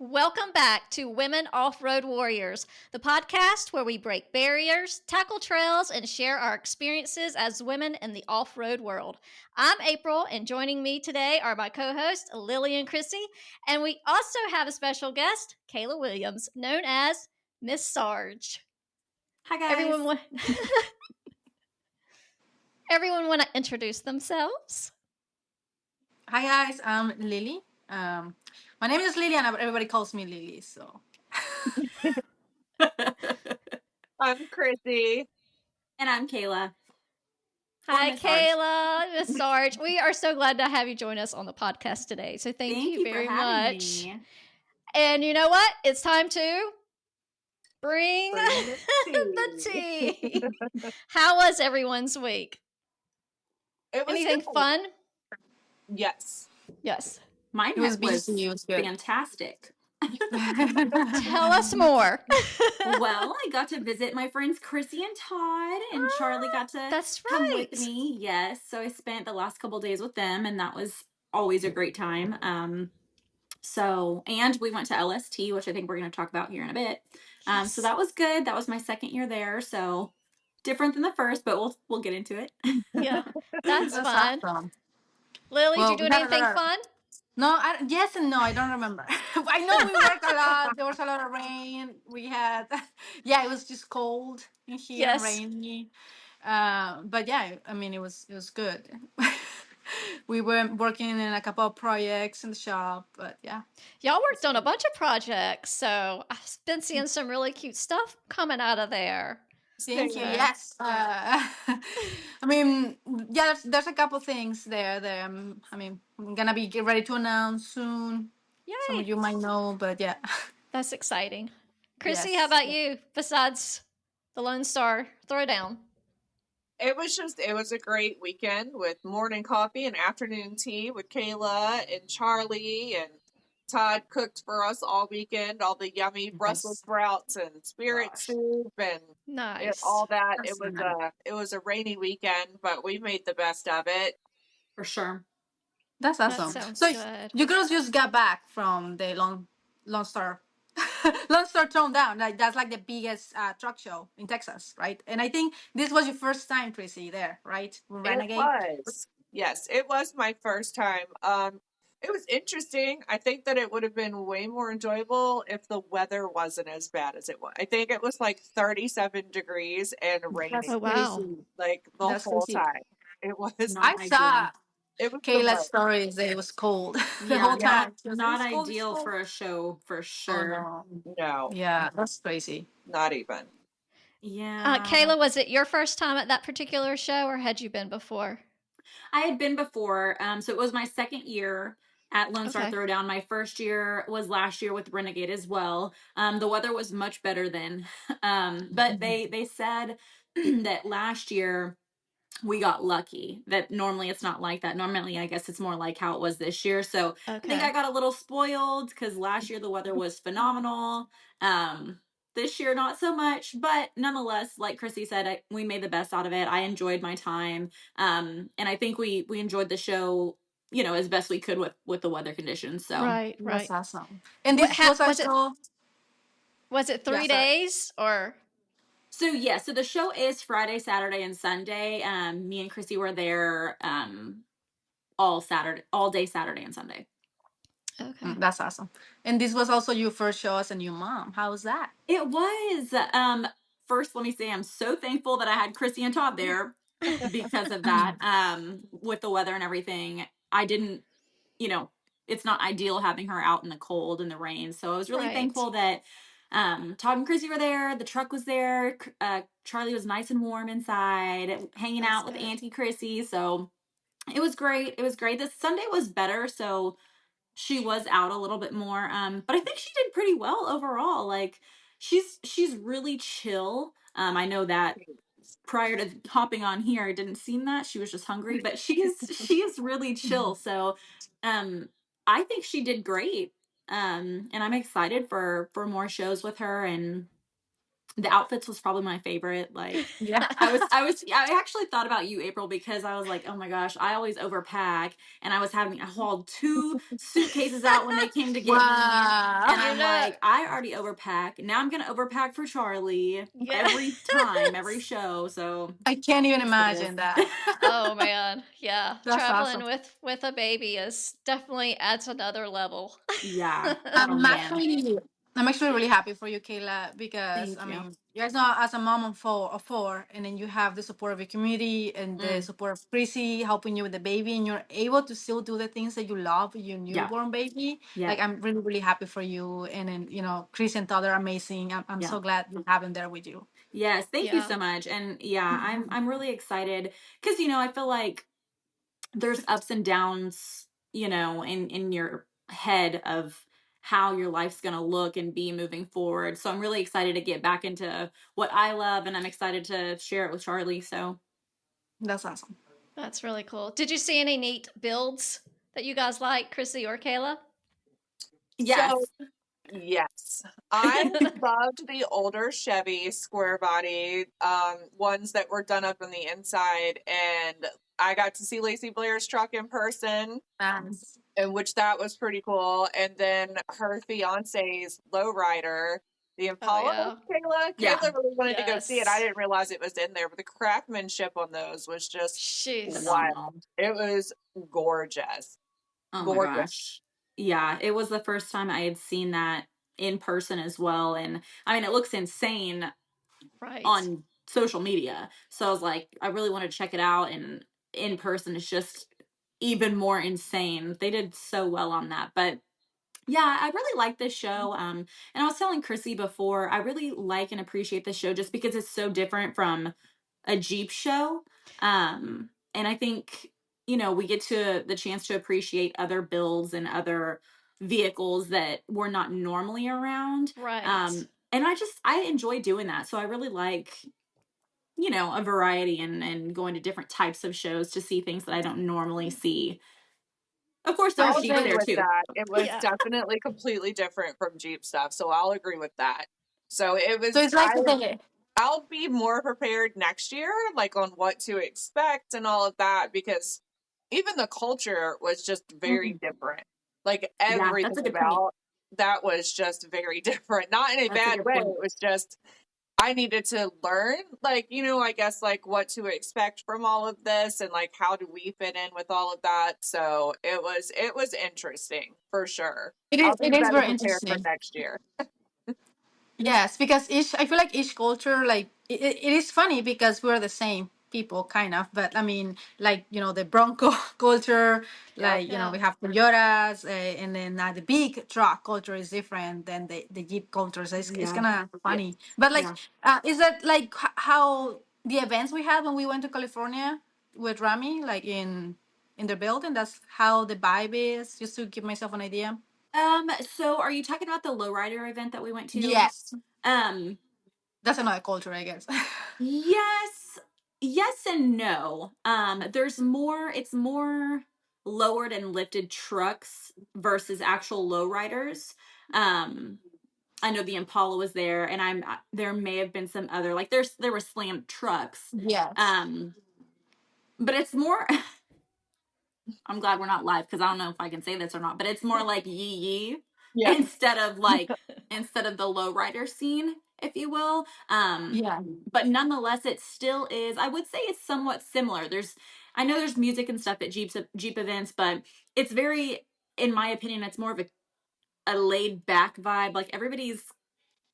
Welcome back to Women Off-Road Warriors, the podcast where we break barriers, tackle trails, and share our experiences as women in the off-road world. I'm April, and joining me today are my co-hosts, Lilly and Chrissy, and we also have a special guest, Kayla Williams, known as Miss Sarge. Hi, guys. Everyone want to introduce themselves? Hi guys, I'm Lilly. My name is Lilly, and everybody calls me Lilly. So, I'm Chrissy. And I'm Kayla. Hi, Kayla, Miss Sarge. We are so glad to have you join us on the podcast today. So thank you very much. Me. And you know what? It's time to bring the tea. How was everyone's week? Anything fun? Yes. Mine was fantastic. Tell us more. Well, I got to visit my friends Chrissy and Todd, and Charlie got to come with me. Yes, so I spent the last couple days with them, and that was always a great time. And we went to LST, which I think we're going to talk about here in a bit. Yes. So that was good. That was my second year there, so different than the first, but we'll get into it. Yeah, that's fun. awesome. Lilly, did you do anything fun? No, yes and no. I don't remember. I know we worked a lot. There was a lot of rain. We had, it was just cold in here, Yes. rainy. But yeah, I mean, it was good. We were working in a couple of projects in the shop, but yeah. Y'all worked on a bunch of projects, so I've been seeing some really cute stuff coming out of there. Thank you. Yes. I mean, yeah, there's a couple things there. I mean, I'm gonna be ready to announce soon. Yay. Some of you might know, but yeah. That's exciting. Chrissy, Yes. how about you, besides the Lone Star Throwdown? It was a great weekend with morning coffee and afternoon tea with Kayla and Charlie, and Todd cooked for us all weekend, all the yummy Brussels sprouts and spirit soup and all that. It was a rainy weekend, but we made the best of it. For sure. That's awesome. That sounds So good. you girls just got back from the Lone Star Lone Star Throwdown. Like that's like the biggest truck show in Texas, right? And I think this was your first time, Chrissy, there, right? With Renegade. It was. Yes, it was my first time. It was interesting. I think that it would have been way more enjoyable if the weather wasn't as bad as it was. I think it was like 37 degrees and raining. Oh, wow. Like the whole time. It was. I saw it was Kayla's stories. It was cold the whole time. Not ideal for a show, for sure. Oh, no. Yeah, that's crazy. Not even. Yeah. Kayla, was it your first time at that particular show, or had you been before? I had been before. So it was my second year at Lone Star Throwdown. My first year was last year with Renegade as well. The weather was much better then. But they said that last year we got lucky, that normally it's not like that. Normally, I guess it's more like how it was this year. So I think I got a little spoiled because last year the weather was phenomenal. This year, not so much, but nonetheless, like Chrissy said, we made the best out of it. I enjoyed my time. And I think we enjoyed the show, as best we could with the weather conditions. So Right. That's awesome. And this was it 3 days or? So so the show is Friday, Saturday, and Sunday. Me and Chrissy were there all day Saturday and Sunday. Okay. That's awesome. And this was also your first show as a new mom. How was that? It was. First, let me say I'm so thankful that I had Chrissy and Todd there because of that. With the weather and everything, I didn't, it's not ideal having her out in the cold and the rain. So I was really thankful that Todd and Chrissy were there. The truck was there. Charlie was nice and warm inside, hanging out with Auntie Chrissy. So it was great. This Sunday was better. So she was out a little bit more. But I think she did pretty well overall. Like she's really chill. I know that prior to hopping on here, I didn't seem that. She was just hungry, but she is really chill. So I think she did great. And I'm excited for more shows with her, and the outfits was probably my favorite. Like, Yeah. I actually thought about you, April, because I was like, oh my gosh, I always overpack, and I hauled 2 suitcases out when they came to get me, Wow. and You're I'm not- like, I already overpack. Now I'm gonna overpack for Charlie every time, every show. So I can't even it is. imagine that. Oh man, yeah. That's Traveling awesome. with a baby is definitely adds another level. Yeah. Oh I'm man. actually really happy for you, Kayla, because Thank I you. mean, you guys know as a mom of four, and then you have the support of your community and the support of Chrissy helping you with the baby, and you're able to still do the things that you love with your Yeah. newborn baby. Yeah. Like, I'm really, really happy for you, and then Chris and Todd are amazing. I'm Yeah. so glad you have them there with you. Yes, thank you Yeah. so much. And yeah, I'm really excited because I feel like there's ups and downs, in your head of how your life's going to look and be moving forward. So I'm really excited to get back into what I love, and I'm excited to share it with Charlie. So That's awesome. That's really cool. Did you see any neat builds that you guys like, Chrissy or Kayla? yes. So, yes, I loved the older Chevy square body ones that were done up on the inside, and I got to see Lacey Blair's truck in person, Nice. in which that was pretty cool. And then her fiance's lowrider, the Impala. Kayla Yeah. really wanted to go see it. I Yes. didn't realize it was in there, but the craftsmanship on those was just She's wild. It was gorgeous. Oh my Gorgeous. gosh. Yeah, it was the first time I had seen that in person as well. And I mean, it looks insane right. on social media. So I was like, I really want to check it out. And in person, it's just even more insane. They did so well on that. But yeah, I really like this show. And I was telling Chrissy before, I really like and appreciate this show just because it's so different from a Jeep show. And I think, we get to the chance to appreciate other builds and other vehicles that we're not normally around. Right. And I enjoy doing that. So I really like, a variety and going to different types of shows to see things that I don't normally see. Of course, So there's I'll is Jeep agree it there with too. that. It was Yeah. definitely completely different from Jeep stuff, so I'll agree with that. So it was. so it's like the I'll be more prepared next year, like on what to expect and all of that, because even the culture was just very different. Like Yeah, that's a everything good point. about that was just very different. Not in a That's a bad good way. point. It was just I needed to learn, like, I guess like what to expect from all of this and like how do we fit in with all of that. So it was interesting for sure. I'll be it is better very prepared for interesting. next year. Yes, because I feel like each culture, like it is funny because we're the same people, kind of. But I mean, like the Bronco culture, Yep. like Yeah. we have Toyotas, and then the big truck culture is different than the Jeep culture. So it's Yeah. kind of funny. But like, Yeah. is that like how the events we had when we went to California with Rami, like in the building? That's how the vibe is. Just to give myself an idea. So are you talking about the lowrider event that we went to? Yes, Um, that's another culture, I guess. yes and no. It's more lowered and lifted trucks versus actual lowriders. I know the Impala was there, and there may have been some other, like there were slammed trucks. Yes. But it's more I'm glad we're not live because I don't know if I can say this or not, but it's more like yee Yeah. instead of the lowrider scene, if you will. Yeah. But nonetheless, it still is. I would say it's somewhat similar. I know there's music and stuff at Jeep events, but it's very, in my opinion, it's more of a laid back vibe. Like everybody's,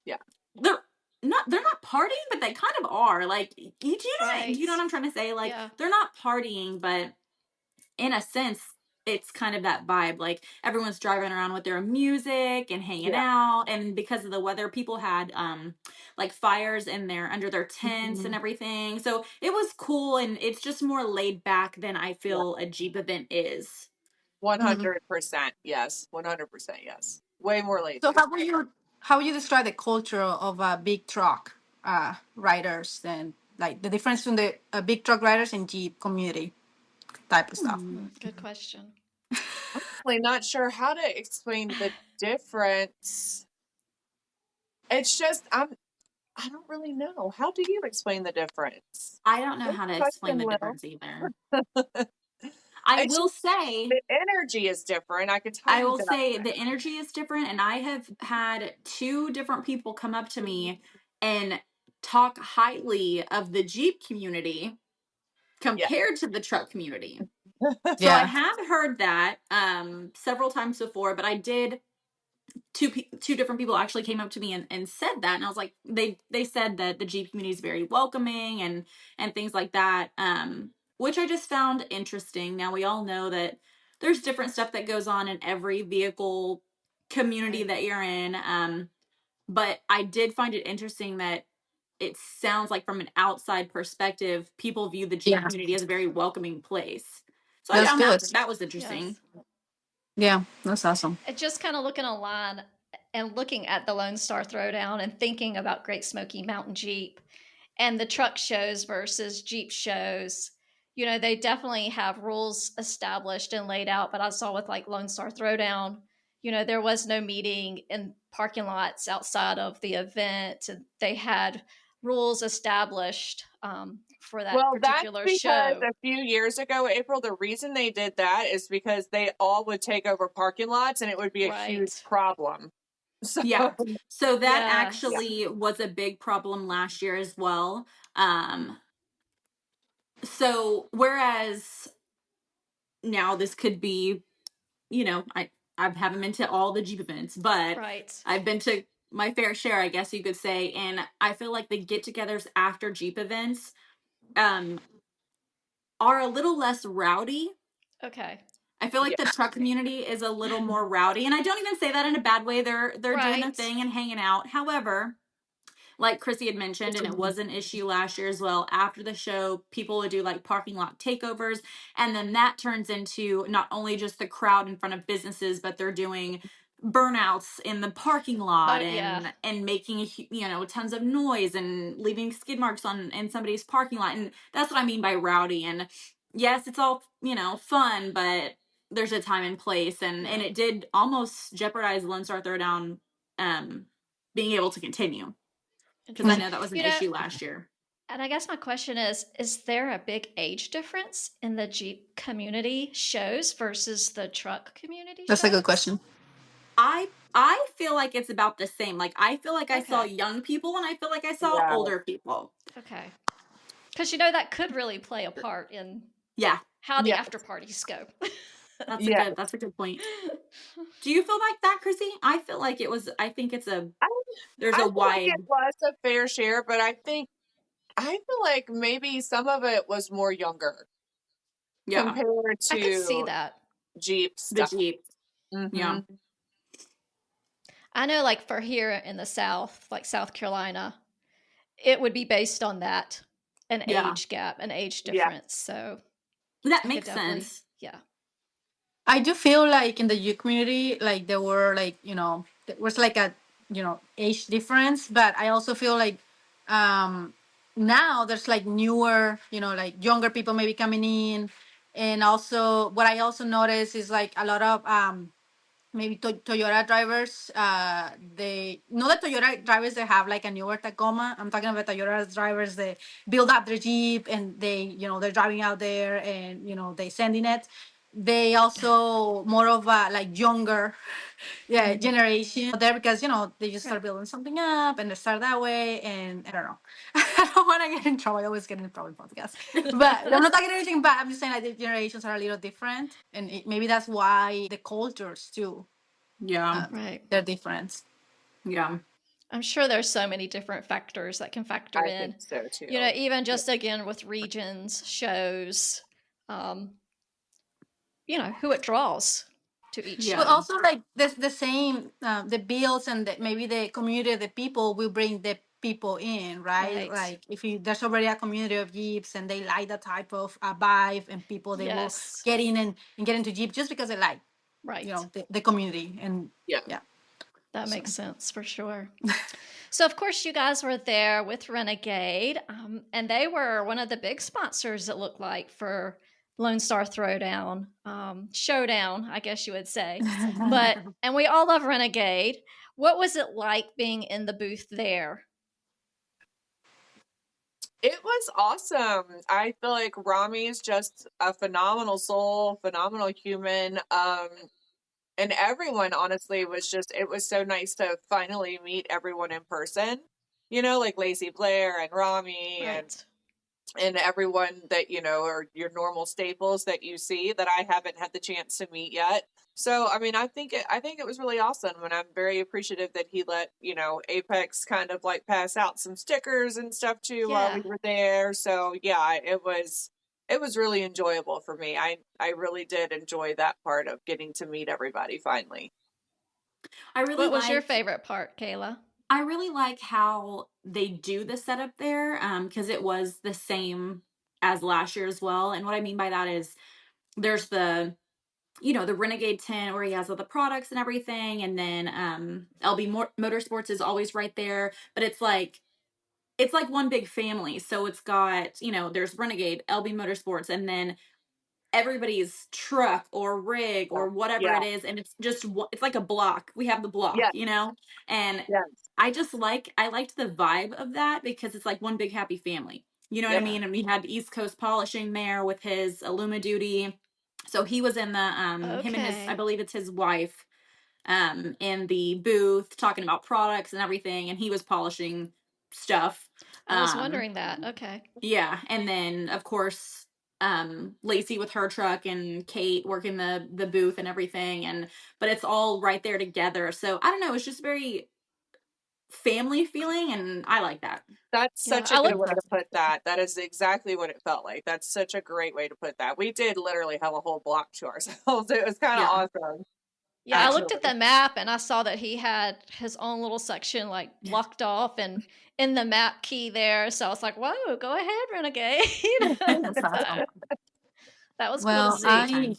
Yeah. they're not partying, but they kind of are. Like, do you know what I'm trying to say? Like, Yeah. they're not partying, but in a sense, it's kind of that vibe. Like everyone's driving around with their music and hanging out. And because of the weather, people had like fires under their tents and everything. So it was cool, and it's just more laid back than I feel a Jeep event is. 100% yes. 100% yes. Way more lazy. So how would you describe the culture of big truck riders and like the difference between the big truck riders and Jeep community type of stuff? Good question. I'm not sure how to explain the difference. It's just I don't really know. How do you explain the difference? I don't know Good how to explain question, the Will. difference either. I It's will just say, the energy is different. I can tell I you will that. say the energy is different, and I have had 2 different people come up to me and talk highly of the Jeep community Yeah. compared to the truck community. So I Yeah. have heard that several times before, but I did two different people actually came up to me and said that, and I was like, they said that the Jeep community is very welcoming and things like that, which I just found interesting. Now we all know that there's different stuff that goes on in every vehicle community Right. that you're in, but I did find it interesting that it sounds like from an outside perspective, people view the Jeep Yeah. community as a very welcoming place. So I That's found good. that was interesting. Yes. Yeah, that's awesome. And just kind of looking online and looking at the Lone Star Throwdown and thinking about Great Smoky Mountain Jeep and the truck shows versus Jeep shows, they definitely have rules established and laid out. But I saw with like Lone Star Throwdown, there was no meeting in parking lots outside of the event. And they had rules established for that Well, that's particular because show. a few years ago, April, the reason they did that is because they all would take over parking lots and it would be a huge Right. problem. So, Yeah. So that Yes. actually was a big problem last year as well. So whereas now this could be, I haven't been to all the Jeep events, but Right. I've been to my fair share, I guess you could say. And I feel like the get-togethers after Jeep events are a little less rowdy. Okay. I feel like the truck community is a little more rowdy, and I don't even say that in a bad way. They're doing their Right. thing and hanging out. However, like Chrissy had mentioned, and it was an issue last year as well, after the show, people would do like parking lot takeovers, and then that turns into not only just the crowd in front of businesses, but they're doing burnouts in the parking lot Yeah. and making tons of noise and leaving skid marks in somebody's parking lot, and that's what I mean by rowdy. And yes, it's all fun, but there's a time and place, and it did almost jeopardize Lone Star Throwdown being able to continue, because I know that was an issue last year. And I guess my question is there a big age difference in the Jeep community shows versus the truck community That's shows? a good question. I feel like it's about the same. Like, I feel like I saw Okay. young people, and I feel like I saw Yeah. older people. Okay. Because that could really play a part in how the Yeah. after parties go. That's a good point. Do you feel like that, Chrissy? I feel like I think there's I a feel like wide. it was a fair share, but I feel like maybe some of it was more younger compared I could see to that. Jeep The stuff. Jeep. Yeah. I know, like, for here in the South, like South Carolina, it would be based on that, an age gap, an age difference. So That I makes could definitely, sense. yeah. I do feel like in the youth community, like there were like, there was like a, age difference, but I also feel like now there's like newer, like younger people maybe coming in. And also what I also notice is like a lot of maybe Toyota drivers, they know that Toyota drivers, they have like a newer Tacoma. I'm talking about Toyota drivers, they build up their Jeep and they, they're driving out there and, they sending it. They also more of a like younger generation there because, they just start building something up and they start that way. And I don't know. I don't want to get in trouble. I always get in trouble in podcasts. But I'm not talking anything bad. I'm just saying that the generations are a little different. And maybe that's why the cultures too, Right. they're different. Yeah. I'm sure there's so many different factors that can factor I in. think so too. Even just again with regions, shows, who it draws to each show. But also like the same, the bills and maybe the community of the people will bring the people in, right? Like if there's already a community of Jeeps and they like that type of vibe and people, they will get in and get into Jeep just because they like, the community. And yeah. That makes sense for sure. So, of course, you guys were there with Renegade, and they were one of the big sponsors, it looked like, for Lone Star Throwdown, Showdown, I guess you would say. And we all love Renegade. What was it like being in the booth there? It was awesome. I feel like Rami is just a phenomenal soul, phenomenal human. And everyone honestly was just, it was so nice to finally meet everyone in person. You know, like Lacey Blair and Rami Right. and everyone that, you know, are your normal staples that you see that I haven't had the chance to meet yet. So, I mean, I think it was really awesome, and I'm very appreciative that he let, you know, Apex kind of like pass out some stickers and stuff too while we Yeah. were there. So, yeah, it was really enjoyable for me. I really did enjoy that part of getting to meet everybody finally. I really What was your liked favorite part, Kayla? I really like how they do the setup there, because it was the same as last year as well. And what I mean by that is there's the the Renegade tent where he has all the products and everything, and then LB Motorsports is always right there, but it's like one big family. So it's got, there's Renegade, LB Motorsports, and then everybody's truck or rig or whatever Yeah. it is, and it's just it's like a block. We have the block, Yes. and Yes. I liked the vibe of that because it's like one big happy family. You know what I Yep. mean? And we had East Coast Polishing there with his Illuma duty. So he was in the him and his, I Okay. believe it's his wife, in the booth talking about products and everything, and he was polishing stuff. I was Um wondering that. Okay. yeah, and then of course Lacey with her truck and Kate working the booth and everything, and but it's all right there together. So I don't know, it's just very family feeling, and I like that. That's Yeah, such a I good looked. way to put that. That is exactly what it felt like. That's such a great way to put that. We did literally have a whole block to ourselves. It was kind of Yeah. awesome, Yeah, I looked at actually. the map and I saw that he had his own little section like blocked off and in the map key there. So I was like, "Whoa, go ahead, Renegade!" That's So awesome. that was cool to Well, It was a good see. time.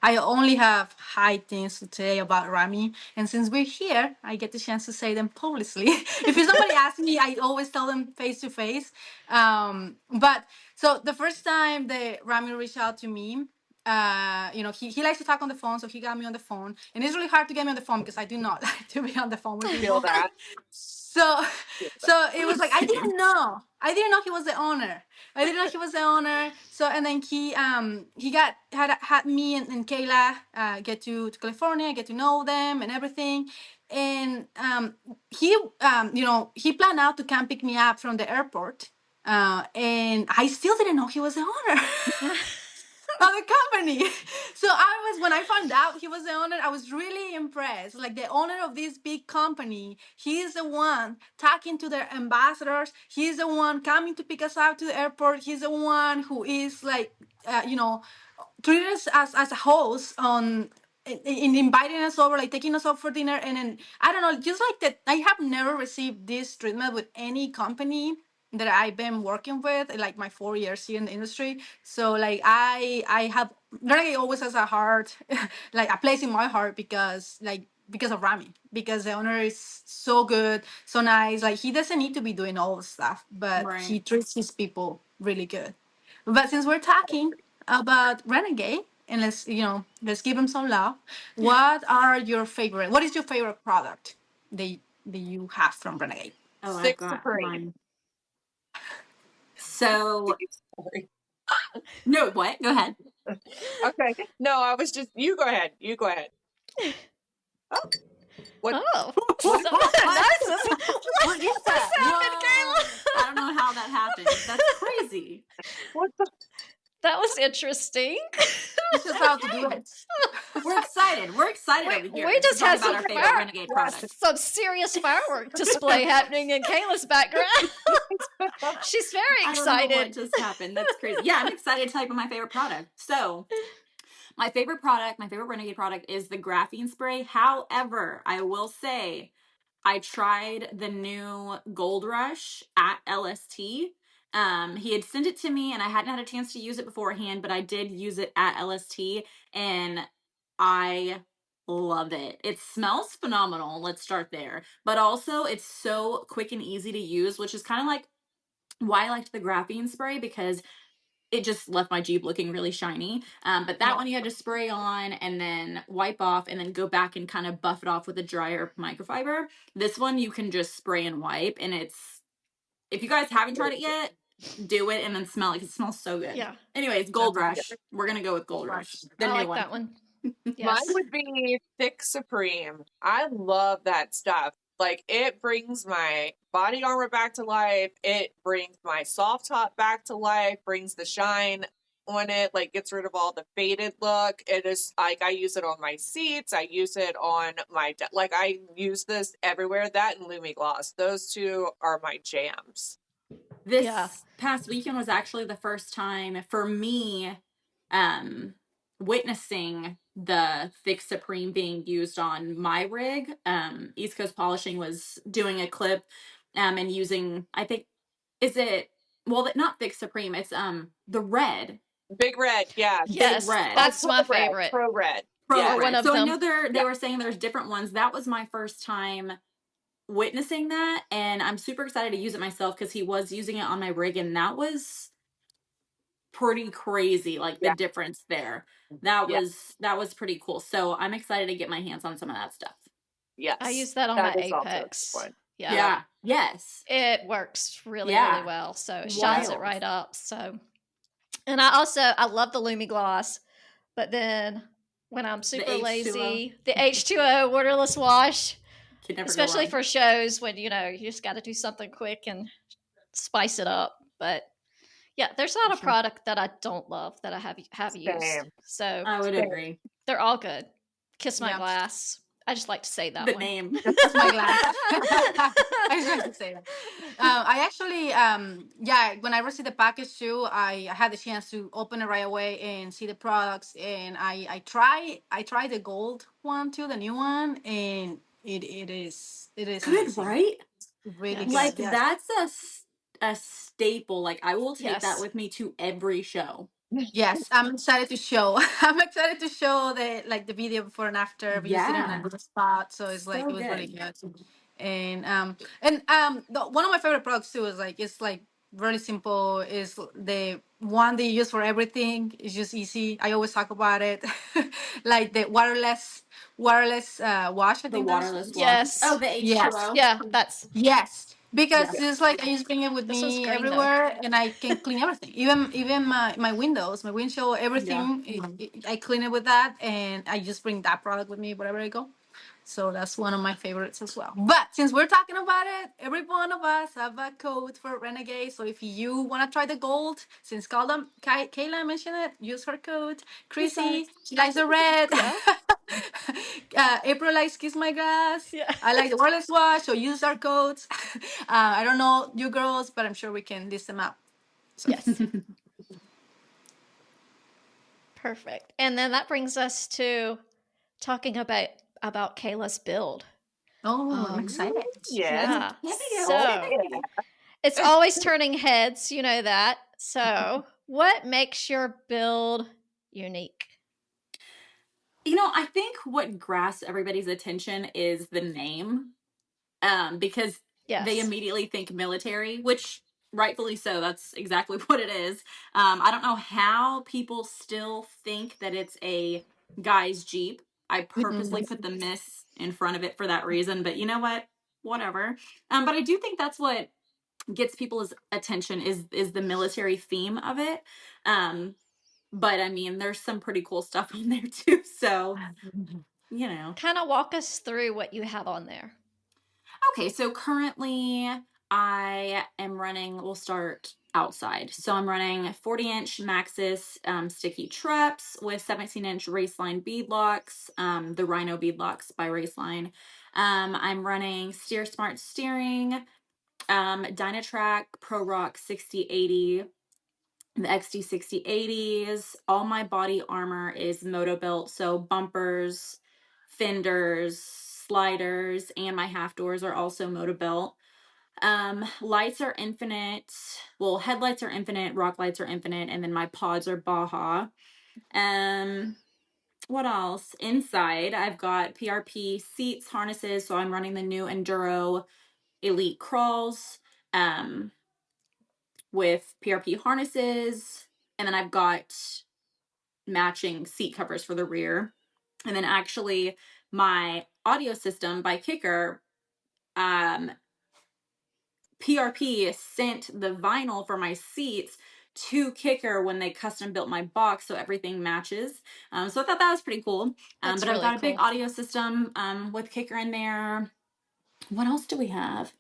I only have high things to say about Rami, and since we're here, I get the chance to say them publicly. If somebody asks me, I always tell them face to face. But so the first time that Rami reached out to me, he likes to talk on the phone, so he got me on the phone, and it's really hard to get me on the phone because I do not like to be on the phone with Feel people. that. So, Feel that. so it was like I didn't know he was the owner. I didn't know he was the owner. So and then he had me and Kayla get to California, get to know them and everything. And he planned out to come pick me up from the airport. And I still didn't know he was the owner of the company. So when I found out he was the owner, I was really impressed. Like the owner of this big company, he's the one talking to their ambassadors. He's the one coming to pick us up to the airport. He's the one who is like, treating us as a host on in inviting us over, like taking us out for dinner. And then I don't know, just like that, I have never received this treatment with any company that I've been working with, like my 4 years here in the industry. So like I have Renegade always has a heart, like a place in my heart because of Rami, because the owner is so good, so nice. Like he doesn't need to be doing all the stuff, but Right. he treats his people really good. But since we're talking about Renegade, and let's give him some love. What is your favorite product that you have from Renegade? Oh, I've Six got Supreme. mine. So Sorry. no, what? Go ahead. Okay. No, I was just, you go ahead. You go ahead. Oh, what? Oh, What? nice. What is What's that? happened, Kayla? I don't know how that happened. That's crazy. What the? That was interesting. This is how to do it. We're excited. We're excited over here. We just to talk had about some our favorite Renegade products. some serious firework display happening in Kayla's background. She's very I don't know what excited. just happened. That's crazy. Yeah, I'm excited to tell you about my favorite product. So, my favorite Renegade product is the graphene spray. However, I will say I tried the new Gold Rush at LST. He had sent it to me and I hadn't had a chance to use it beforehand, but I did use it at LST and I love it. It smells phenomenal. Let's start there. But also, it's so quick and easy to use, which is kind of like why I liked the graphene spray, because it just left my Jeep looking really shiny. But that one you had to spray on and then wipe off and then go back and kind of buff it off with a drier microfiber. This one you can just spray and wipe, and if you guys haven't tried it yet, do it and then smell it. It smells so good. Yeah. Anyways, Gold Rush. We're gonna go with Gold Rush. The I new like one. that one. Mine Yes. would be Thick Supreme. I love that stuff. Like, it brings my body armor back to life. It brings my soft top back to life, brings the shine on it, like gets rid of all the faded look. It is like, I use it on my seats. I use it on my, like, I use this everywhere. That and Lumi Gloss. Those two are my jams. This Yeah. past weekend was actually the first time for me witnessing the Thick Supreme being used on my rig. East Coast Polishing was doing a clip and using, I think, is it, well, not Thick Supreme, it's the red. Big Red, yeah. Yes, Big Red. that's my favorite. Pro Red. Pro Yeah. Red. One of So them. I know they were saying there's different ones. That was my first time witnessing that, and I'm super excited to use it myself because he was using it on my rig, and that was pretty crazy, like the difference there. That was pretty cool. So I'm excited to get my hands on some of that stuff. Yes. I use that on my Apex. Yeah. Yes. It works really, Yeah. really well. So it shines it right up. So, and I love the Lumi Gloss, but then when I'm super lazy, the H2O waterless wash, especially for shows when, you just got to do something quick and spice it up. But yeah, there's not a product that I don't love that I have used. So I would agree. They're all good. Kiss My Glass. I just like to say that name. Kiss My Glass. I just like to say that. I actually, when I received the package too, I had the chance to open it right away and see the products, and I tried the gold one too, the new one, and it is good, amazing. right? Really like good. That's a staple. Like I will take that with me to every show. Yes, I'm excited to show. I'm excited to show the video before and after. We just did it in a good spot, so it's it was really good. And one of my favorite products too is it's really simple. Is the one they use for everything. It's just easy. I always talk about it, like the wash. I think waterless wash. Yes. Oh, the H2O. Yeah, that's because it's I just bring it with me everywhere, and I can clean everything. Even my windows, my windshield, everything. I clean it with that, and I just bring that product with me wherever I go. So that's one of my favorites as well. But since we're talking about it, every one of us have a code for Renegade. So if you want to try the gold, since Kayla mentioned it, use her code. Chrissy, she likes the red. April likes Kiss My Glass. Yeah. I like the wireless wash, so use our codes. I don't know you girls, but I'm sure we can list them out. So. Yes. Perfect. And then that brings us to talking about Kayla's build. Oh, I'm excited. Yeah. So it's always turning heads, you know that. So what makes your build unique? I think what grasps everybody's attention is the name. Because they immediately think military, which rightfully so. That's exactly what it is. I don't know how people still think that it's a guy's Jeep. I purposely put the Miss in front of it for that reason, but you know what? Whatever. But I do think that's what gets people's attention is the military theme of it. But I mean, there's some pretty cool stuff on there too. So, kind of walk us through what you have on there. Okay, so currently I am running, we'll start outside. So I'm running 40-inch Maxxis sticky traps with 17-inch Raceline beadlocks, the Rhino beadlocks by Raceline. I'm running Steer Smart steering, Dynatrack Pro Rock 6080, the XD 6080s. All my body armor is moto built, so bumpers, fenders, sliders, and my half doors are also moto built. Lights are infinite. Well, headlights are infinite, rock lights are infinite, and then my pods are Baja. What else? Inside, I've got PRP seats, harnesses, so I'm running the new Enduro Elite crawls with PRP harnesses, and then I've got matching seat covers for the rear. And then actually my audio system by Kicker PRP sent the vinyl for my seats to Kicker when they custom built my box, so everything matches. So I thought that was pretty cool. That's But really I've got a big cool. audio system with Kicker in there. What else do we have?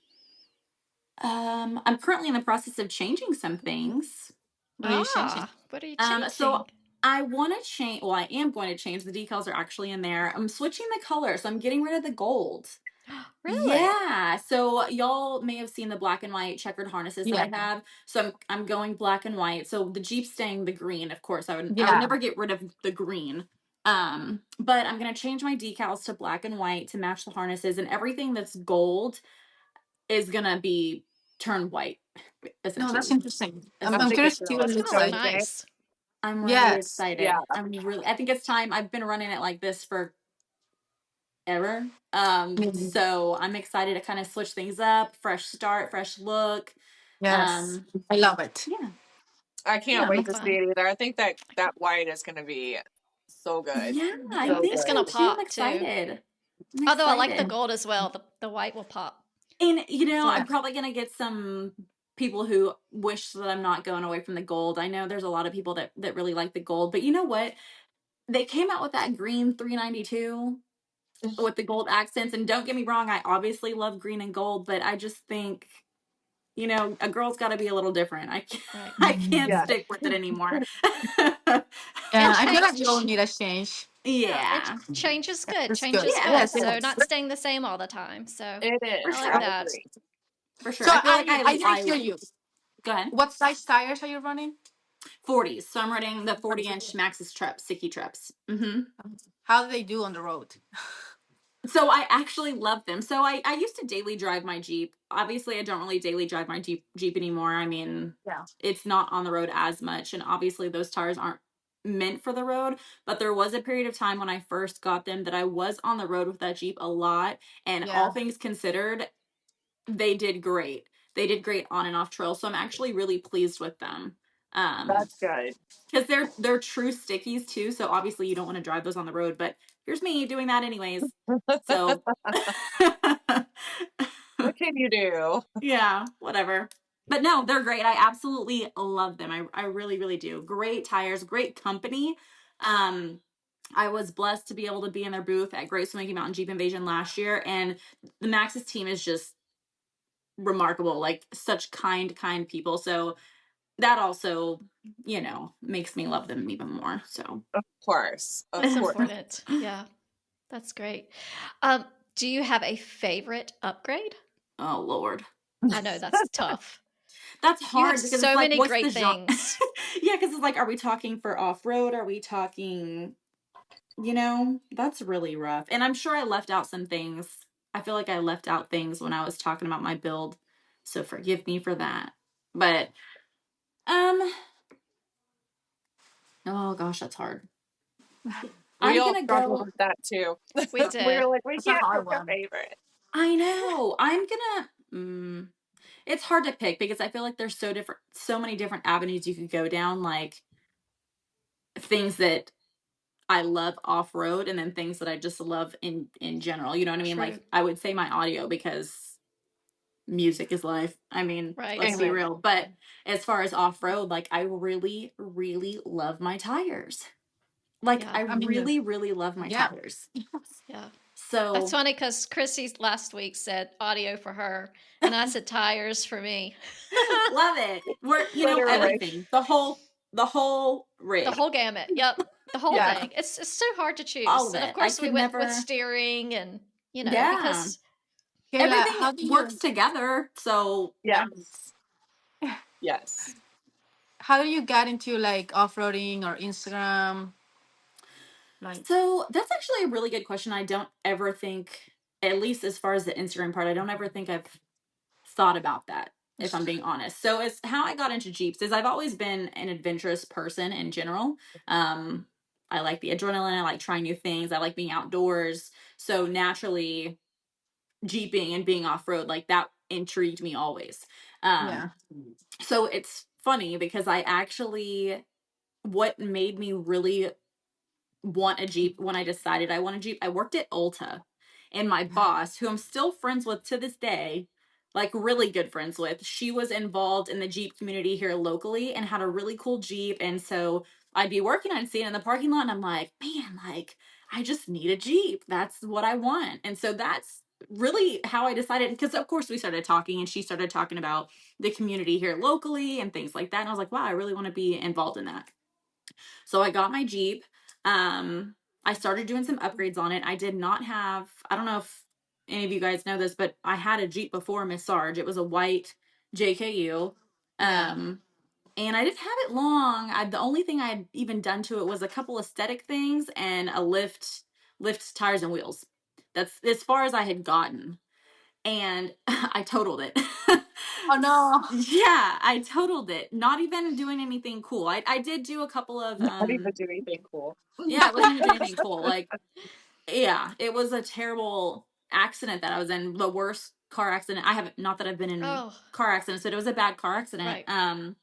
I'm currently in the process of changing some things. What are you changing? What are you changing? So I want to change. Well, I am going to change. The decals are actually in there. I'm switching the color, so I'm getting rid of the gold. Really? Yeah. So y'all may have seen the black and white checkered harnesses that I have. So I'm going black and white. So the Jeep's staying the green. Of course, I would never get rid of the green. But I'm gonna change my decals to black and white to match the harnesses, and everything that's gold is gonna be turned white. No, that's Essentially. interesting. I'm think curious it's to see really what it That's looks gonna look like. nice. I'm really Yes. excited. Yeah. I think it's time. I've been running it like this for ever. Mhm. So I'm excited to kind of switch things up, fresh start, fresh look. Yes. I love it. Yeah. I can't Yeah, wait look to fun. see it either. I think that white is going to be so good. Yeah, I So think It's good. gonna so too. I'm pop, too. excited. I'm Although I like the excited. gold as well. The white will pop. And you know, Yeah. I'm probably gonna get some people who wish that I'm not going away from the gold. I know there's a lot of people that really like the gold, but you know what? They came out with that green 392 with the gold accents, and don't get me wrong, I obviously love green and gold, but I just think, you know, a girl's got to be a little different. Right. I can't Yeah. stick with it anymore. Yeah, I feel like change- you don't need a change. Yeah. Change is good. It's Change good. is Yeah. good. Yes, So yes. not staying the same all the time. So It is. For I sure. like that. agree. For sure. So I feel like I didn't hear you. Go ahead. What size tires are you running? 40s. So I'm running the 40-inch Maxxis Treps, Sicky Treps. How do they do on the road? So I actually love them. So I used to daily drive my Jeep. Obviously, I don't really daily drive my Jeep anymore. I mean, it's not on the road as much. And obviously, those tires aren't meant for the road. But there was a period of time when I first got them that I was on the road with that Jeep a lot. And all things considered, they did great. They did great on and off trail. So I'm actually really pleased with them. That's good. Because they're true stickies too. So obviously, you don't want to drive those on the road. But here's me doing that anyways. So What can you do? yeah, whatever. But no, they're great. I absolutely love them. I really, really do. Great tires, great company. I was blessed to be able to be in their booth at Great Smoky Mountain Jeep Invasion last year, and the Maxxis team is just remarkable. Like such kind people. So that also, you know, makes me love them even more. So Of course. Of That's course. important. Yeah. That's great. Do you have a favorite upgrade? oh Lord. I know that's tough. That's You hard have because so it's like, many what's great the things. yeah, because it's like, are we talking for off-road? Are we talking, you know, that's really rough. And I'm sure I left out some things. I feel like I left out things when I was talking about my build. So forgive me for that. But, oh gosh, that's hard. We I'm all gonna struggled go. with that too. We We did. were like, we It's a can't hard pick a one. favorite. I know. I'm gonna. It's hard to pick because I feel like there's so many different avenues you could go down. Like things that I love off road, and then things that I just love in general. You know what I mean? True. Like I would say my audio because music is life. I mean, Right. let's be Amen. real. But as far as off road, like I really, really love my tires. Like Yeah. I mean, really, really love my tires. Yeah. So That's funny because Chrissy last week said audio for her, and I said tires for me. love it. We're Literally. everything. The whole rig. The whole gamut. Yep. The whole Yeah. thing. It's so hard to choose. All of And it. of course I we could went with never- steering and you know, Yeah. because Kayla, Everything how do you works together. So Yes. Yes. how do you get into like off-roading or Instagram? Like So that's actually a really good question. I don't ever think, at least as far as the Instagram part, I don't ever think I've thought about that, if I'm being honest. So it's how I got into Jeeps is I've always been an adventurous person in general. I like the adrenaline. I like trying new things. I like being outdoors. So naturally, Jeeping and being off-road, like that intrigued me always. yeah. So it's funny because what made me really want a Jeep when I decided I want a Jeep, I worked at Ulta, and my boss, who I'm still friends with to this day, like really good friends with, she was involved in the Jeep community here locally and had a really cool Jeep. And so I'd be working, I'd see it in the parking lot, and I'm like, man, like, I just need a Jeep. That's what I want. And so that's really how I decided, because of course we started talking and she started talking about the community here locally and things like that. And I was like, wow, I really want to be involved in that. So I got my Jeep. I started doing some upgrades on it. I did not have, I don't know if any of you guys know this, but I had a Jeep before Miss Sarge. It was a white JKU. And I didn't have it long. The only thing I had even done to it was a couple aesthetic things and a lift tires and wheels. That's as far as I had gotten. And I totaled it. Oh no. Yeah, I totaled it. Not even doing anything cool. I did do a couple of Not even do anything cool. yeah, it wasn't even doing anything cool. Like, yeah, it was a terrible accident that I was in. The worst car accident. I haven't, not that I've been in car accidents, but it was a bad car accident. Right.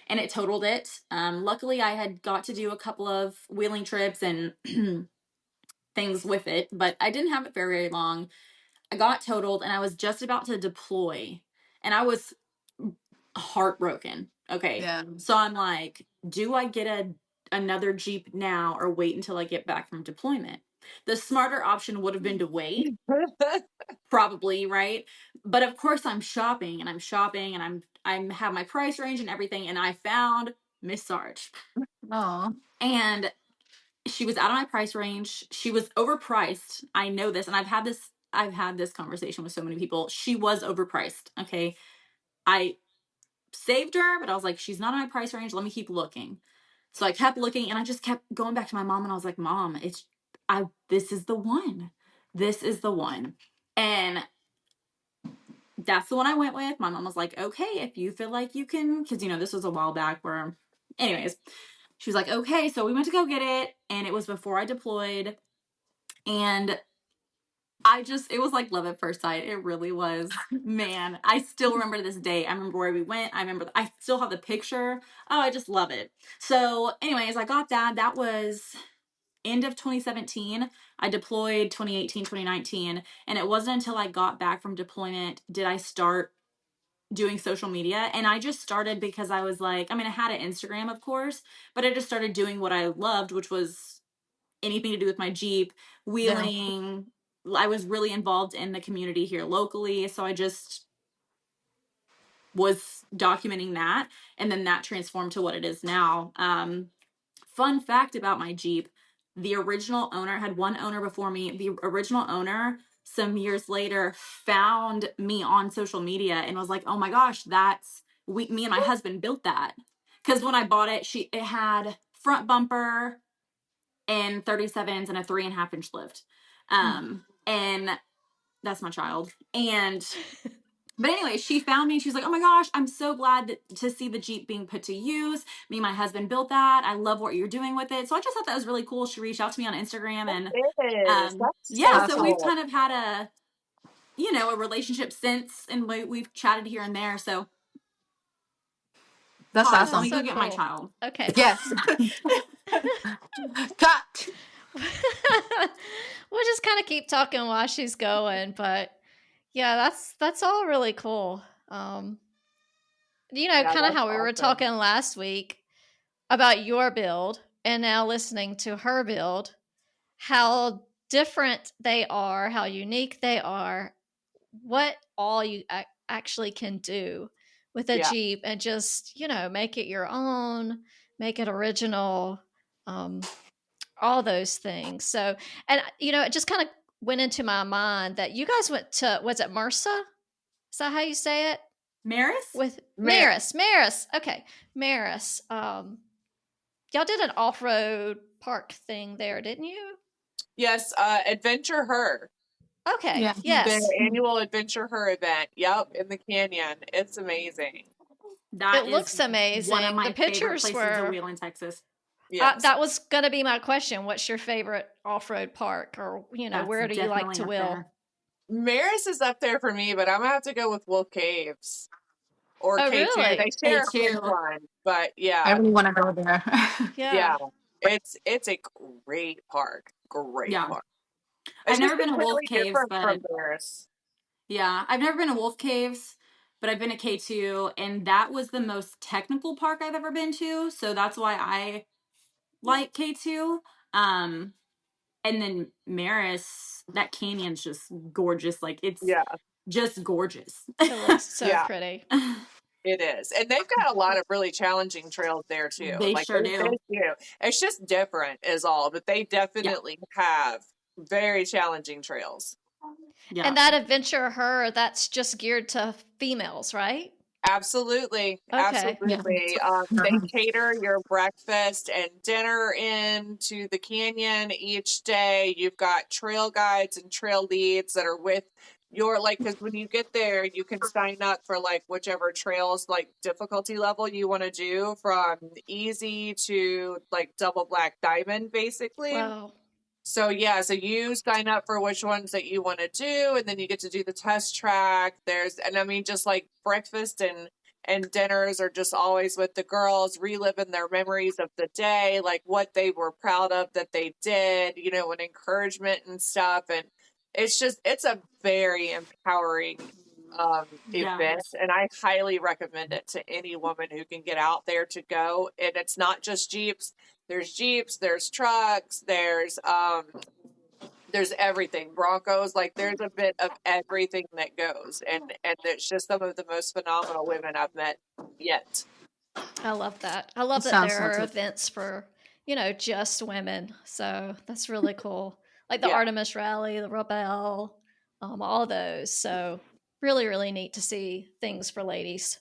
And it totaled it. Luckily I had got to do a couple of wheeling trips and things with it, but I didn't have it very, very long. I got totaled and I was just about to deploy and I was heartbroken. Okay. Yeah. So I'm like, do I get another Jeep now or wait until I get back from deployment? The smarter option would have been to wait. Probably, right? But of course I'm shopping and I have my price range and everything, and I found Miss Sarge. Oh. And she was out of my price range. She was overpriced. I know this, and I've had this conversation with so many people. She was overpriced. Okay. I saved her, but I was like, she's not in my price range. Let me keep looking. So I kept looking and I just kept going back to my mom and I was like, Mom, this is the one. This is the one. And that's the one I went with. My mom was like, okay, if you feel like you can, because, this was a while back where, anyways, she was like, okay. So we went to go get it. And it was before I deployed. And it was like love at first sight. It really was. Man, I still remember this day. I remember where we went. I still have the picture. Oh, I just love it. So anyways, I got that. That was end of 2017. I deployed 2018, 2019. And it wasn't until I got back from deployment did I start doing social media. And I just started because I was like, I had an Instagram, of course, but I just started doing what I loved, which was anything to do with my Jeep, wheeling. Yeah. I was really involved in the community here locally. So I just was documenting that. And then that transformed to what it is now. Fun fact about my Jeep, the original owner had one owner before me. The original owner, some years later, found me on social media and was like, oh my gosh, me and my husband built that. Because when I bought it, it had front bumper and 37s and a 3.5 inch lift. And that's my child. But anyway, she found me and she was like, oh my gosh, I'm so glad to see the Jeep being put to use. Me and my husband built that. I love what you're doing with it. So I just thought that was really cool. She reached out to me on Instagram and so we've kind of had a relationship since, and we've chatted here and there. So that's awesome. Let me go get my child. Okay. Yes. Cut. We'll just kind of keep talking while she's going, but yeah, that's all really cool. Kind of how we were talking last week about your build and now listening to her build, how different they are, how unique they are, what all you actually can do with a Jeep and just, make it your own, make it original, all those things. So, and it just kind of went into my mind that you guys went to, was it MRSA? Is that how you say it? Maris? With Maris. Okay. Maris. Y'all did an off-road park thing there, didn't you? Yes. Adventure Her. Okay. Yeah. Yes. Their annual Adventure Her event. Yep. In the canyon. It's amazing. It looks amazing. One of my the pictures favorite places to wheel in Texas. Yes. That was going to be my question. What's your favorite off-road park, or where do you like to wheel? Maris is up there for me, but I'm gonna have to go with Wolf Caves or K2. Really? They share a one, but yeah, I really want to go there. Yeah, it's a great park. Great park. I've never been to Wolf Caves, but from Maris. Yeah, I've never been to Wolf Caves, but I've been to K2, and that was the most technical park I've ever been to. So that's why I like K2. Um, and then Maris, that canyon's just gorgeous. Like it's Yeah. just gorgeous. It looks so Yeah. pretty. It is. And they've got a lot of really challenging trails there too. They Like sure they do. do. It's just different is all, but they definitely have very challenging trails. Yeah. And that adventure her, that's just geared to females, right? Absolutely. Okay. Absolutely. They cater your breakfast and dinner into the canyon each day. You've got trail guides and trail leads that are with your, like, because when you get there, you can sign up for like whichever trails, like difficulty level you want to do, from easy to like double black diamond, basically. Wow. So yeah, so you sign up for which ones that you want to do, and then you get to do the test track. And I mean, just like breakfast and dinners are just always with the girls, reliving their memories of the day, like what they were proud of that they did, you know, and encouragement and stuff. And it's a very empowering event, and I highly recommend it to any woman who can get out there to go. And it's not just Jeeps. There's Jeeps, there's trucks, there's everything. Broncos, like there's a bit of everything that goes. And it's just some of the most phenomenal women I've met yet. I love that. I love It that there sounds are like it. events for, just women. So that's really cool. Like the Yeah. Artemis Rally, the Rebel, all those. So really, really neat to see things for ladies.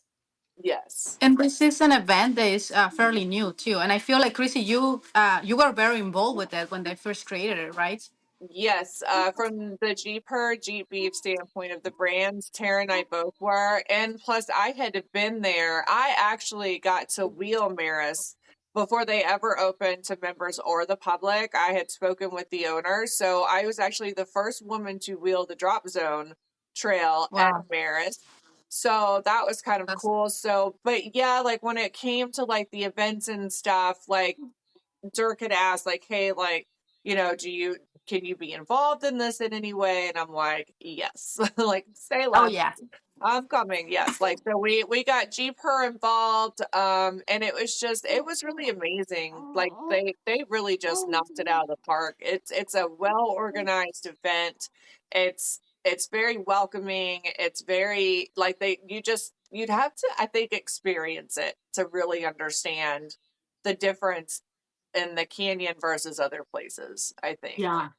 Yes. And this is an event that is fairly new too. And I feel like Chrissy, you were very involved with it when they first created it, right? Yes, from the Jeep Beef standpoint of the brands, Tara and I both were. And plus, I had been there. I actually got to wheel Maris before they ever opened to members or the public. I had spoken with the owner. So I was actually the first woman to wheel the drop zone trail at Wow. Maris. So that was kind of That's- cool. So, but yeah, like when it came to like the events and stuff, like Dirk had asked, like, hey, like, you know, can you be involved in this in any way? And I'm like, yes. Like, say Oh less. yeah. I'm coming. Yes. Like, so we got Jeep her involved. And it was really amazing. Like they really just knocked it out of the park. It's a well organized event. It's very welcoming. It's very like you'd have to, I think, experience it to really understand the difference in the canyon versus other places, I think. Yeah.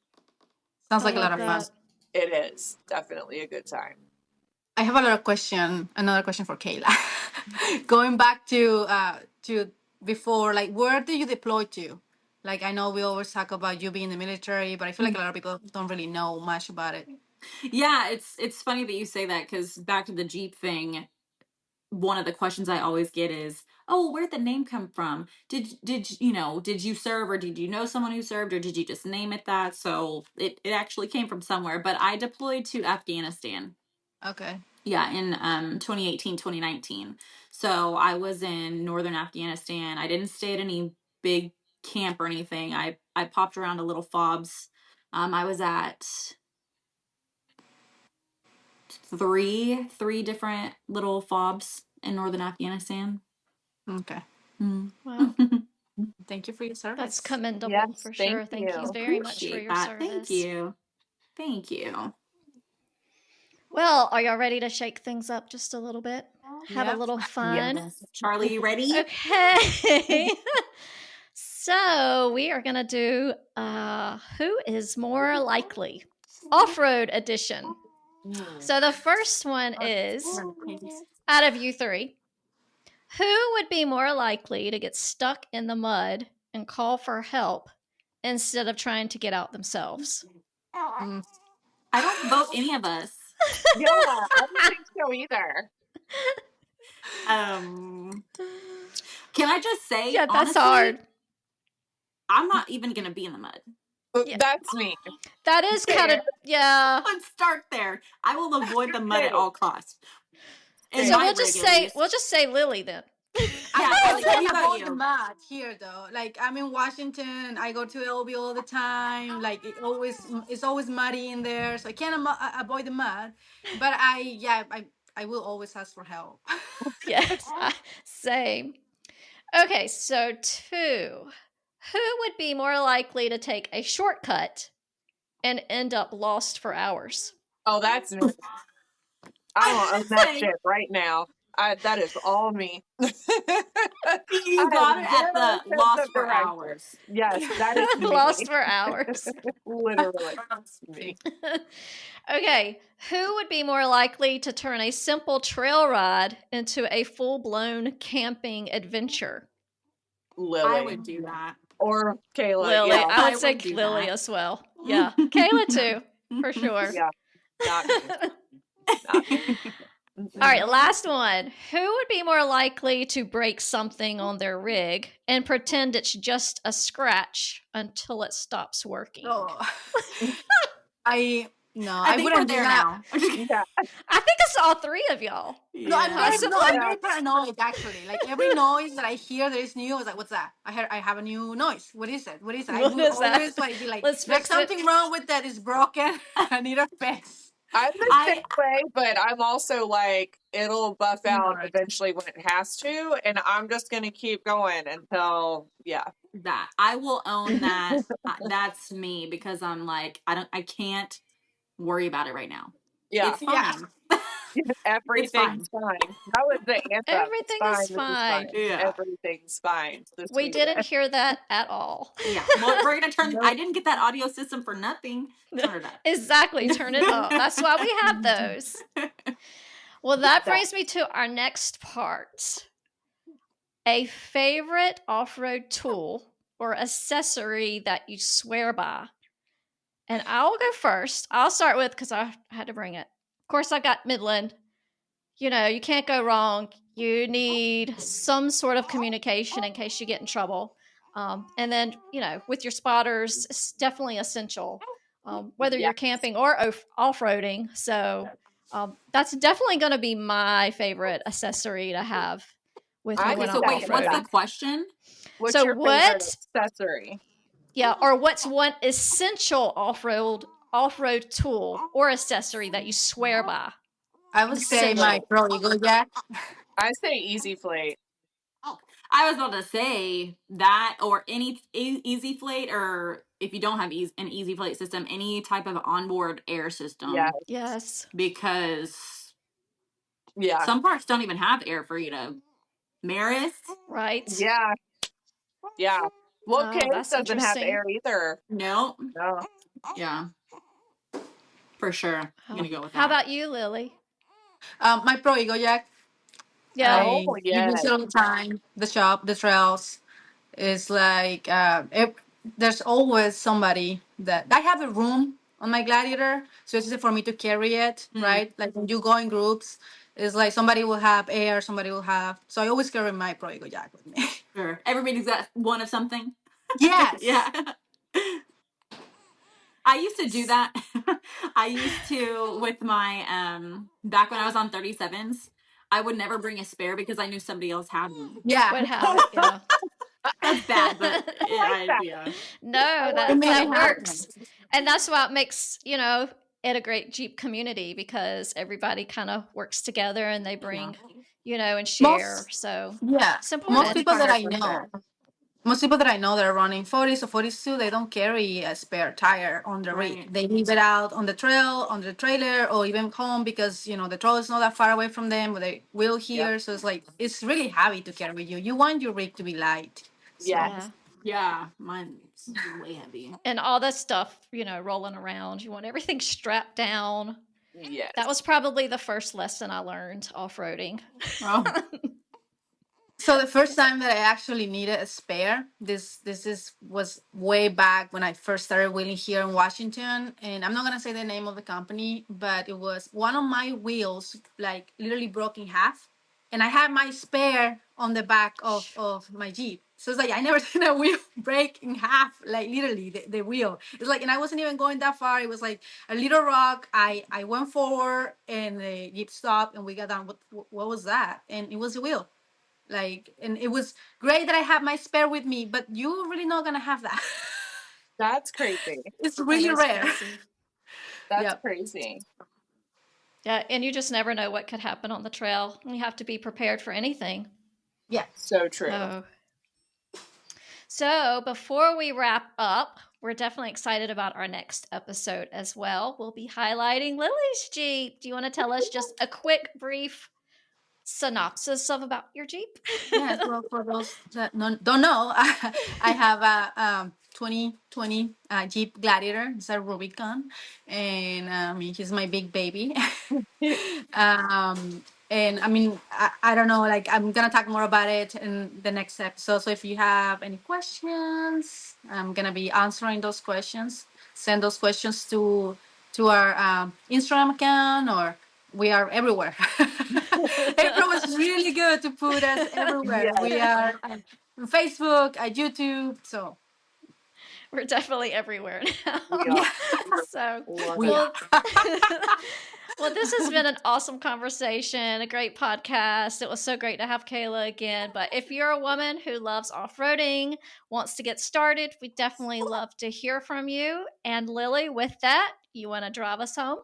Sounds like a love lot of fun. that. It is definitely a good time. I have another question for Kayla. Going back to before, like where do you deploy to? Like I know we always talk about you being in the military, but I feel like a lot of people don't really know much about it. Yeah, it's funny that you say that, because back to the Jeep thing, one of the questions I always get is, oh, where'd the name come from? Did you serve, or did you know someone who served, or did you just name it that? So it actually came from somewhere, but I deployed to Afghanistan. Okay. Yeah, in 2018, 2019. So I was in northern Afghanistan. I didn't stay at any big camp or anything. I popped around to little fobs. I was at three different little fobs in northern Afghanistan. Okay. Wow. Thank you for your service. That's commendable Yes, for thank sure. Thank you you. very much for Appreciate your that. service. Thank you. Well, are y'all ready to shake things up just a little bit? Have a Yep. little fun? Yes. Charlie, you ready? Okay. So we are going to do who is more likely? Off-road edition. So the first one is, out of you three, who would be more likely to get stuck in the mud and call for help instead of trying to get out themselves? I don't vote any of us. Yeah, I don't think so either. Can I just say, Yeah, that's honestly, hard. I'm not even going to be in the mud. Yeah. That's me. That is kind of, yeah. Let's start there. I will avoid the mud at all costs. So we'll just say Lilly then. I Kelly, can't what about avoid the you? mud here though. Like I'm in Washington, I go to LB all the time. Like it's always muddy in there, so I can't avoid the mud. But I will always ask for help. Yes, same. Okay, so 2. Who would be more likely to take a shortcut and end up lost for hours? Oh, that's me. I'm gonna own that Same. shit right now. That is all me. I You have got it at zero the sense lost of for direction. hours. Yes, that is me. Lost for hours. Literally, me. Okay, who would be more likely to turn a simple trail ride into a full-blown camping adventure? Lily I would do that. or Kayla. Lily. Yeah, I would I say would do Lily that. as well. Yeah. Kayla too, for sure. yeah, not me. Not me. All Mm-mm. right, last one. Who would be more likely to break something on their rig and pretend it's just a scratch until it stops working? Oh, I I think we're wouldn't do there that. now. Yeah, I think it's all 3 of y'all. No, I'm Yeah. very no, I'm yeah. very paranoid actually. Like every noise that I hear that is new, I was like, "What's that? I have a new noise. What is it? What is it?" I What will is that? always like be like, Let's "There's fix it. something wrong with that. It's broken. I need a fix." I'm the I same way, but I'm also like it'll buff out Ignorant. eventually when it has to, and I'm just gonna keep going until I will own that. That's me because I'm like I can't worry about it right now. yeah. It's Yeah. fine. Everything's fine. That was the anthem. It's Everything fine. is This is fine. fine. Yeah. Everything's fine this We weekend. didn't hear that at all. Yeah. Well, we're gonna turn. Nope. I didn't get that audio system for nothing. Turn it up. Exactly. Turn it up. That's why we have those. Well, that brings me to our next part. A favorite off-road tool or accessory that you swear by. And I'll go first. I'll start with because I had to bring it. Of course, I've got Midland. You know, you can't go wrong. You need some sort of communication in case you get in trouble. And then, you know, with your spotters, it's definitely essential, whether Yeah. you're camping or off-roading. So that's definitely going to be my favorite accessory to have with me I when just I'm So wait, what's the off-roading. question? What's So your favorite accessory? Yeah, or what's one essential off-road tool or accessory that you swear by? I would say Essential. my Pro Eagle Jack. I say Easy Flate. Oh, I was about to say that, or any easy flate, or if you don't have an easy flate system, any type of onboard air system. Yeah. Yes. Because Yeah. some parts don't even have air for you to Maris. Right? Yeah. Yeah. Well, Oh, Case that's doesn't have interesting. air either. No. No. Yeah. For sure. I'm gonna go with that. How about you, Lily? My Pro Eagle Jack. Yeah. I Oh, use yes. it all the time. The shop, the trails. It's like there's always somebody that I have a room on my Gladiator, so it's easy for me to carry it, right? Like when you go in groups, it's like somebody will have air, somebody will have. So I always carry my Pro Eagle Jack with me. Sure. Everybody's got one of something. Yes. Yeah. I used to do that. I used to with my back when I was on 37s, I would never bring a spare because I knew somebody else had one. Yeah. Would have it, yeah. That's bad, but that. yeah. No, It that made it works. happen. And that's what makes, you know, it a great Jeep community because everybody kind of works together and they bring, you know, and share. So Yeah. it's Most important. people that I 100%. know, most people that I know that are running 40s or 42, they don't carry a spare tire on the rig. Right. They leave it out on the trail, on the trailer, or even home because you know the trail is not that far away from them. But they will here, so it's like it's really heavy to carry with you. You want your rig to be light. So Yes. Yeah. Mine's way heavy. And all that stuff, you know, rolling around. You want everything strapped down. Yes. That was probably the first lesson I learned off-roading. Oh. So the first time that I actually needed a spare, was way back when I first started wheeling here in Washington, and I'm not gonna say the name of the company, but it was one of my wheels like literally broke in half, and I had my spare on the back of my Jeep. So it's like I never seen a wheel break in half, like literally the wheel. It's like, and I wasn't even going that far. It was like a little rock. I went forward, and the Jeep stopped, and we got down. What was that? And it was a wheel. Like, and it was great that I have my spare with me, but you're really not gonna have that. That's crazy. It's That really is rare. crazy. That's Yep. crazy. Yeah, and you just never know what could happen on the trail. You have to be prepared for anything. Yeah. So true. So before we wrap up, we're definitely excited about our next episode as well. We'll be highlighting Lily's Jeep. Do you want to tell us just a quick, brief synopsis of about your Jeep? Yes, well, for those that don't know, I have a 2020 Jeep Gladiator. It's a Rubicon, and he's my big baby. And I mean, I don't know, like I'm gonna talk more about it in the next episode. So if you have any questions, I'm gonna be answering those questions. Send those questions to our Instagram account, or we are everywhere. April was really good to put us everywhere. Yes. We are on Facebook, YouTube, so We're definitely everywhere now. We are. So, Love we it. are. well, this has been an awesome conversation, a great podcast. It was so great to have Kayla again. But if you're a woman who loves off-roading, wants to get started, we definitely love to hear from you. And Lily, with that, you want to drive us home?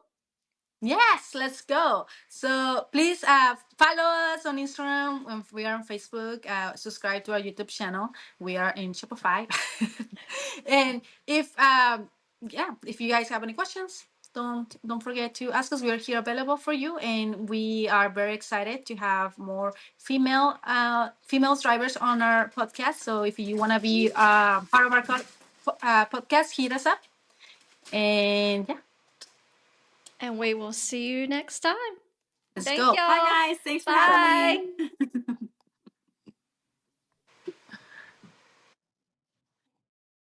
Yes, let's go. So please follow us on Instagram. We are on Facebook. Subscribe to our YouTube channel. We are in Shopify. And if you guys have any questions, don't forget to ask us. We are here available for you, and we are very excited to have more female drivers on our podcast. So if you want to be part of our podcast, hit us up. And yeah, And we will see you next time. let's Thank go. y'all. Bye, guys. Thanks for Bye. having me.